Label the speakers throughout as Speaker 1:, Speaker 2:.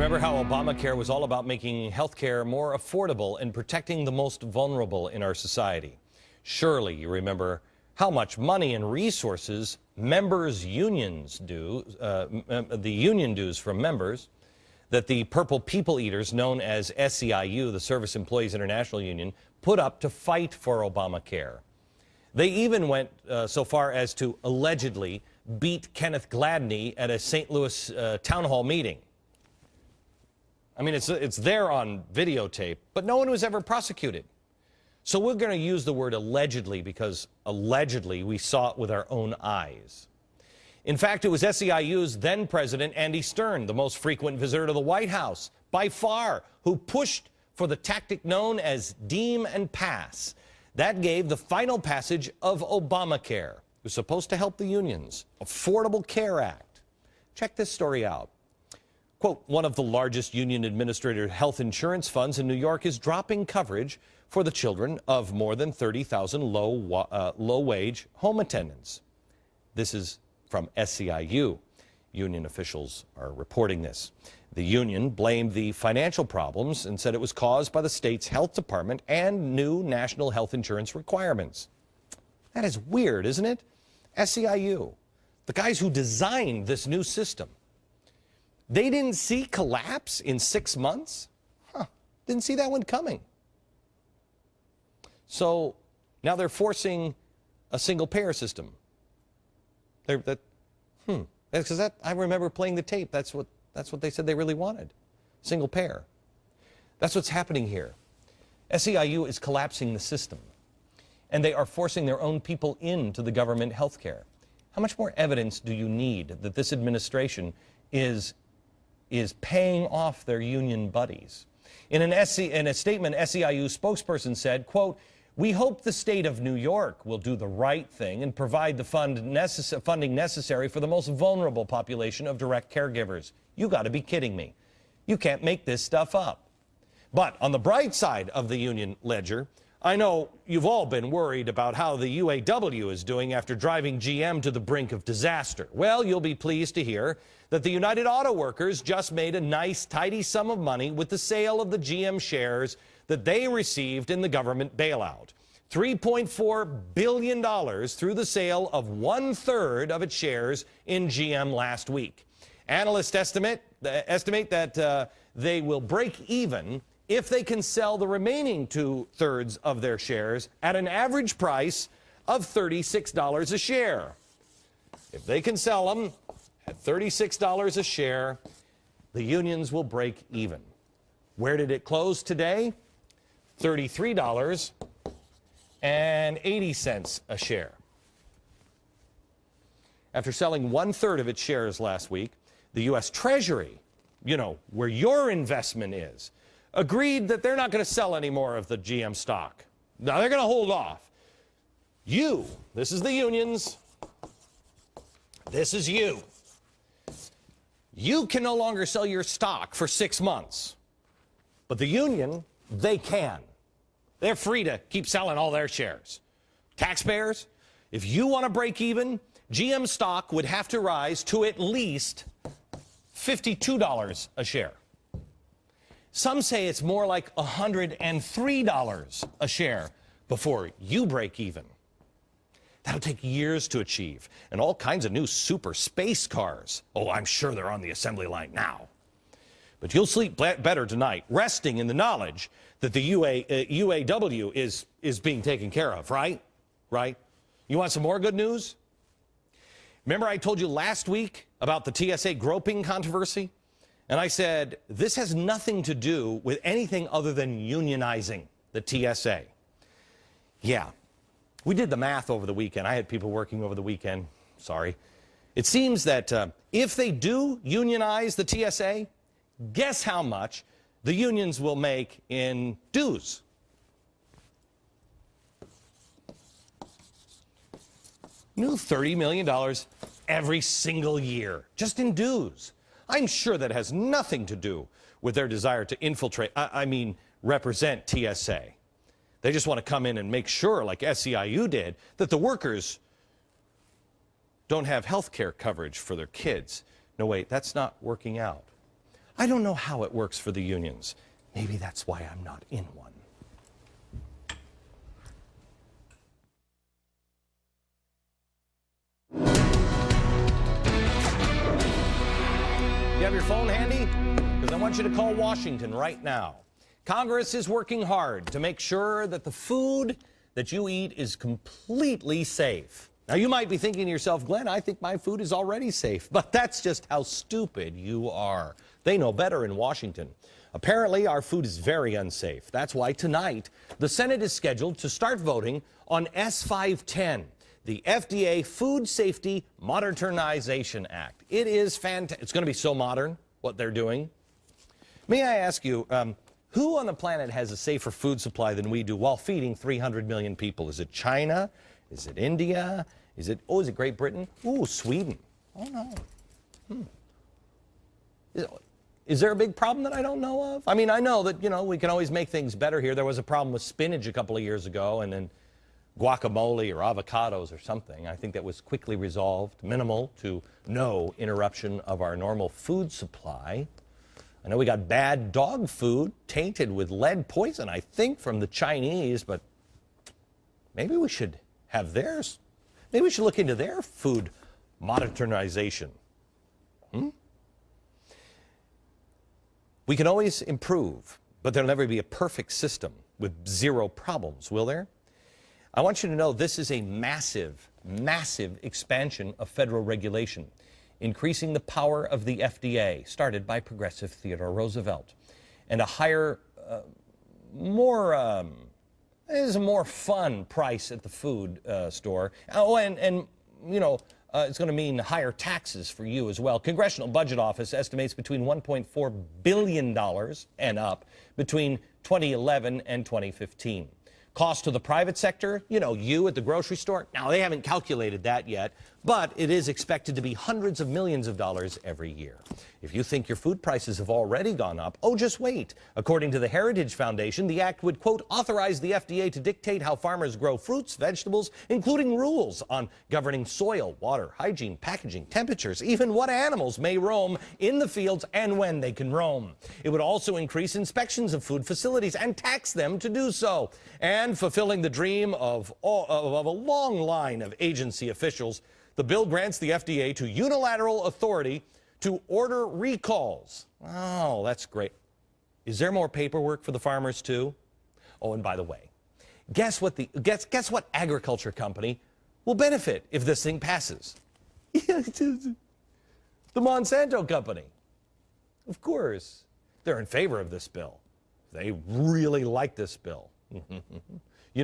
Speaker 1: Remember how Obamacare was all about making health care more affordable and protecting the most vulnerable in our society? Surely you remember how much money and resources members' unions do, the union dues from members, that the Purple People Eaters, known as SEIU, the Service Employees International Union, put up to fight for Obamacare. They even went so far as to allegedly beat Kenneth Gladney at a St. Louis town hall meeting. I mean, it's there on videotape, but no one was ever prosecuted. So we're going to use the word allegedly because allegedly we saw it with our own eyes. In fact, it was SEIU's then president, Andy Stern, the most frequent visitor to the White House by far, who pushed for the tactic known as deem and pass. That gave the final passage of Obamacare. It was supposed to help the unions. Affordable Care Act. Check this story out. Quote, one of the largest union-administered health insurance funds in New York is dropping coverage for the children of more than 30,000 low-wage home attendants. This is from SEIU. Union officials are reporting this. The union blamed the financial problems and said it was caused by the state's health department and new national health insurance requirements. That is weird, isn't it? SEIU, the guys who designed this new system. They didn't see collapse in 6 months? Didn't see that one coming. So now they're forcing a single-payer system. Because I remember playing the tape. That's what they said they really wanted. Single payer. That's what's happening here. SEIU is collapsing the system. And they are forcing their own people into the government health care. How much more evidence do you need that this administration is paying off their union buddies? In a statement, SEIU spokesperson said, quote, "We hope the state of New York will do the right thing and provide the funding necessary for the most vulnerable population of direct caregivers." You got to be kidding me. You can't make this stuff up. But on the bright side of the union ledger, I know you've all been worried about how the UAW is doing after driving GM to the brink of disaster. Well, you'll be pleased to hear that the United Auto Workers just made a nice, tidy sum of money with the sale of the GM shares that they received in the government bailout. $3.4 billion through the sale of 1/3 of its shares in GM last week. Analysts estimate that they will break even if they can sell the remaining 2/3 of their shares at an average price of $36 a share. If they can sell them at $36 a share, the unions will break even. Where did it close today? $33.80 a share. After selling 1/3 of its shares last week, the U.S. Treasury, you know, where your investment is, agreed that they're not going to sell any more of the GM stock. Now they're going to hold off. You, this is the unions, this is you. You can no longer sell your stock for 6 months. But the union, they can. They're free to keep selling all their shares. Taxpayers, if you want to break even, GM stock would have to rise to at least $52 a share. Some say it's more like $103 a share before you break even. That'll take years to achieve, and all kinds of new super space cars. Oh, I'm sure they're on the assembly line now. But you'll sleep better tonight, resting in the knowledge that the UAW is being taken care of, right? Right? You want some more good news? Remember I told you last week about the TSA groping controversy? And I said, this has nothing to do with anything other than unionizing the TSA. Yeah, we did the math over the weekend. I had people working over the weekend. Sorry. It seems that if they do unionize the TSA, guess how much the unions will make in dues? New $30 million every single year, just in dues. I'm sure that has nothing to do with their desire to infiltrate, represent TSA. They just want to come in and make sure, like SEIU did, that the workers don't have health care coverage for their kids. No, wait, that's not working out. I don't know how it works for the unions. Maybe that's why I'm not in one. You have your phone handy? Because I want you to call Washington right now. Congress is working hard to make sure that the food that you eat is completely safe. Now, you might be thinking to yourself, Glenn, I think my food is already safe. But that's just how stupid you are. They know better in Washington. Apparently, our food is very unsafe. That's why tonight, the Senate is scheduled to start voting on S-510, the FDA Food Safety Modernization Act. It is fantastic. It's going to be so modern, what they're doing. May I ask you, who on the planet has a safer food supply than we do while feeding 300 million people? Is it China? Is it India? Is it Great Britain? Ooh, Sweden. Oh, no. Is there a big problem that I don't know of? I mean, I know that, we can always make things better here. There was a problem with spinach a couple of years ago, and then guacamole or avocados or something. I think that was quickly resolved, minimal to no interruption of our normal food supply. I know we got bad dog food tainted with lead poison, I think, from the Chinese, but maybe we should have theirs. Maybe we should look into their food modernization. We can always improve, but there'll never be a perfect system with zero problems, will there? I want you to know this is a massive, massive expansion of federal regulation, increasing the power of the FDA, started by progressive Theodore Roosevelt, and a higher, more fun price at the food store. Oh, and it's going to mean higher taxes for you as well. Congressional Budget Office estimates between $1.4 billion and up between 2011 and 2015. Cost to the private sector, you at the grocery store, now they haven't calculated that yet, but it is expected to be hundreds of millions of dollars every year. If you think your food prices have already gone up, just wait. According to the Heritage Foundation, the act would, quote, authorize the FDA to dictate how farmers grow fruits, vegetables, including rules on governing soil, water, hygiene, packaging, temperatures, even what animals may roam in the fields and when they can roam. It would also increase inspections of food facilities and tax them to do so. And fulfilling the dream of a long line of agency officials, the bill grants the FDA to unilateral authority to order recalls. Oh, that's great. Is there more paperwork for the farmers too? Oh, and by the way, guess what agriculture company will benefit if this thing passes? The Monsanto company. Of course. They're in favor of this bill. They really like this bill. Do you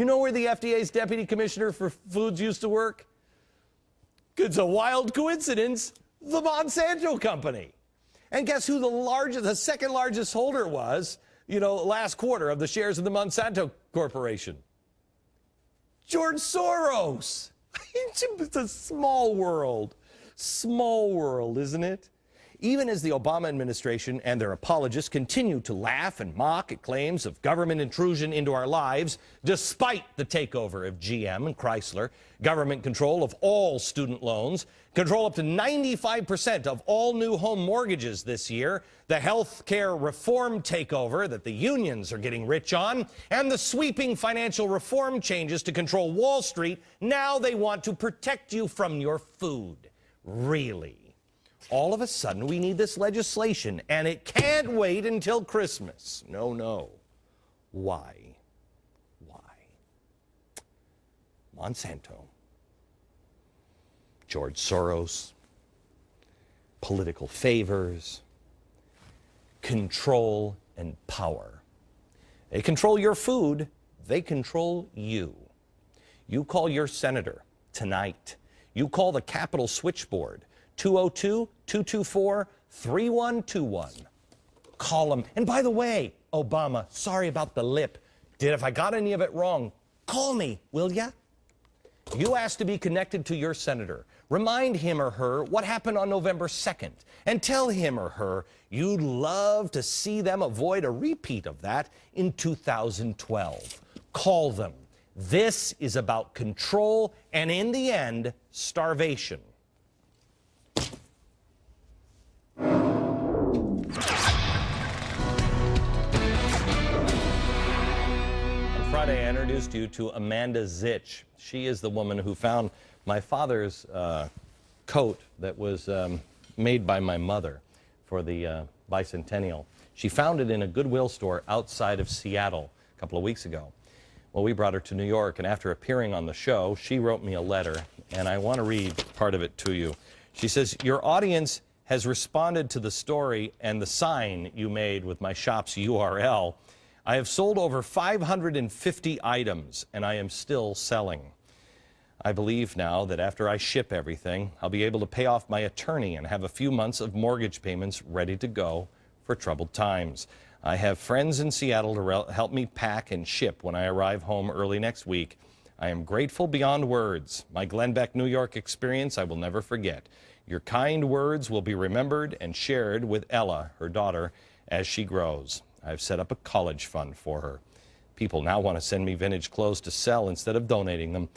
Speaker 1: know where the FDA's deputy commissioner for foods used to work? It's a wild coincidence. The Monsanto company. And guess who the second largest holder was, last quarter of the shares of the Monsanto Corporation? George Soros. It's a small world. Small world, isn't it? Even as the Obama administration and their apologists continue to laugh and mock at claims of government intrusion into our lives, despite the takeover of GM and Chrysler, government control of all student loans, control up to 95% of all new home mortgages this year, the health care reform takeover that the unions are getting rich on, and the sweeping financial reform changes to control Wall Street, now they want to protect you from your food. Really? All of a sudden, we need this legislation, and it can't wait until Christmas. No. Why? Monsanto, George Soros, political favors, control and power. They control your food. They control you. You call your senator tonight. You call the Capitol switchboard. 202-224-3121. Call them. And by the way, Obama, sorry about the lip. If I got any of it wrong, call me, will ya? You asked to be connected to your senator. Remind him or her what happened on November 2nd. And tell him or her you'd love to see them avoid a repeat of that in 2012. Call them. This is about control and, in the end, starvation. Friday, I introduced you to Amanda Zich. She is the woman who found my father's coat that was made by my mother for the bicentennial. She found it in a Goodwill store outside of Seattle a couple of weeks ago. Well, we brought her to New York, and after appearing on the show, she wrote me a letter, and I want to read part of it to you. She says, "Your audience has responded to the story and the sign you made with my shop's URL. I have sold over 550 items, and I am still selling. I believe now that after I ship everything, I'll be able to pay off my attorney and have a few months of mortgage payments ready to go for troubled times. I have friends in Seattle to help me pack and ship when I arrive home early next week. I am grateful beyond words. My Glenn Beck, New York experience I will never forget. Your kind words will be remembered and shared with Ella, her daughter, as she grows. I've set up a college fund for her. People now want to send me vintage clothes to sell instead of donating them.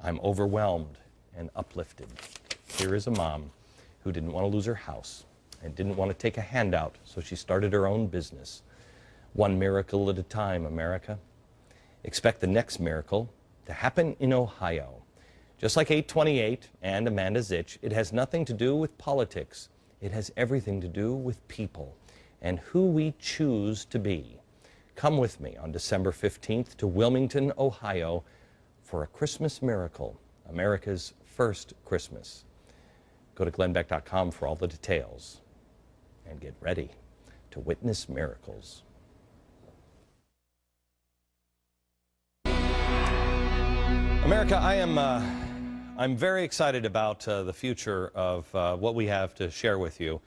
Speaker 1: I'm overwhelmed and uplifted." Here is a mom who didn't want to lose her house and didn't want to take a handout, so she started her own business. One miracle at a time, America. Expect the next miracle to happen in Ohio. Just like 828 and Amanda Zich, it has nothing to do with politics. It has everything to do with people and who we choose to be. Come with me on December 15th to Wilmington, Ohio, for a Christmas miracle, America's first Christmas. Go to glennbeck.com for all the details and get ready to witness miracles. America, I'm very excited about the future of what we have to share with you.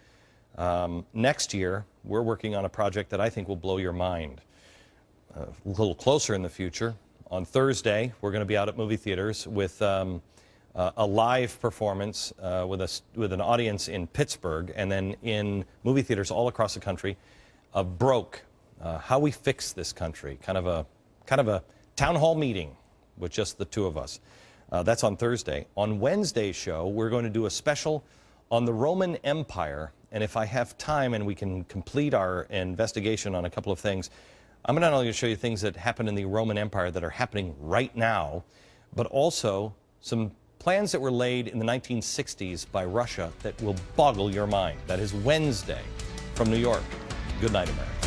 Speaker 1: Next year, we're working on a project that I think will blow your mind. A little closer in the future, on Thursday, we're going to be out at movie theaters with a live performance with an audience in Pittsburgh, and then in movie theaters all across the country, of Broke, how we fix this country, kind of a town hall meeting with just the two of us. That's on Thursday. On Wednesday's show, we're going to do a special on the Roman Empire, and if I have time and we can complete our investigation on a couple of things, I'm not only going to show you things that happened in the Roman Empire that are happening right now, but also some plans that were laid in the 1960s by Russia that will boggle your mind. That is Wednesday from New York. Good night, America.